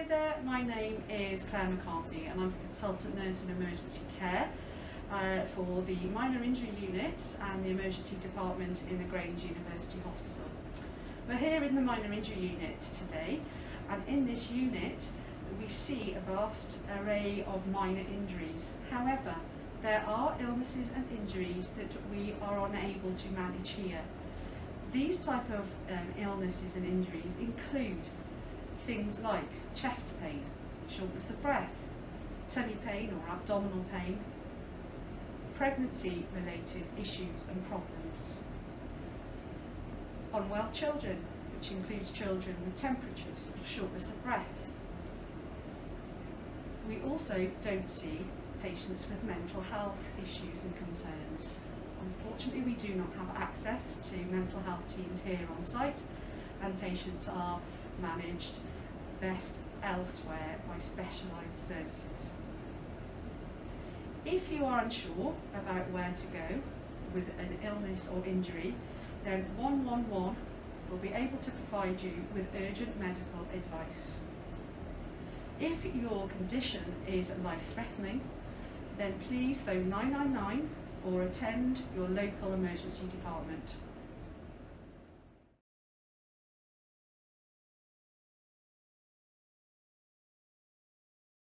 Hello there, my name is Claire McCarthy and I'm a consultant nurse in emergency care for the minor injury unit and the emergency department in the Grange University Hospital. We're here in the minor injury unit today, and in this unit we see a vast array of minor injuries. However, there are illnesses and injuries that we are unable to manage here. These type of illnesses and injuries include things like chest pain, shortness of breath, tummy pain or abdominal pain, pregnancy related issues and problems, unwell children, which includes children with temperatures or shortness of breath. We also don't see patients with mental health issues and concerns. Unfortunately, we do not have access to mental health teams here on site, and patients are managed best elsewhere by specialised services. If you are unsure about where to go with an illness or injury, then 111 will be able to provide you with urgent medical advice. If your condition is life-threatening, then please phone 999 or attend your local emergency department.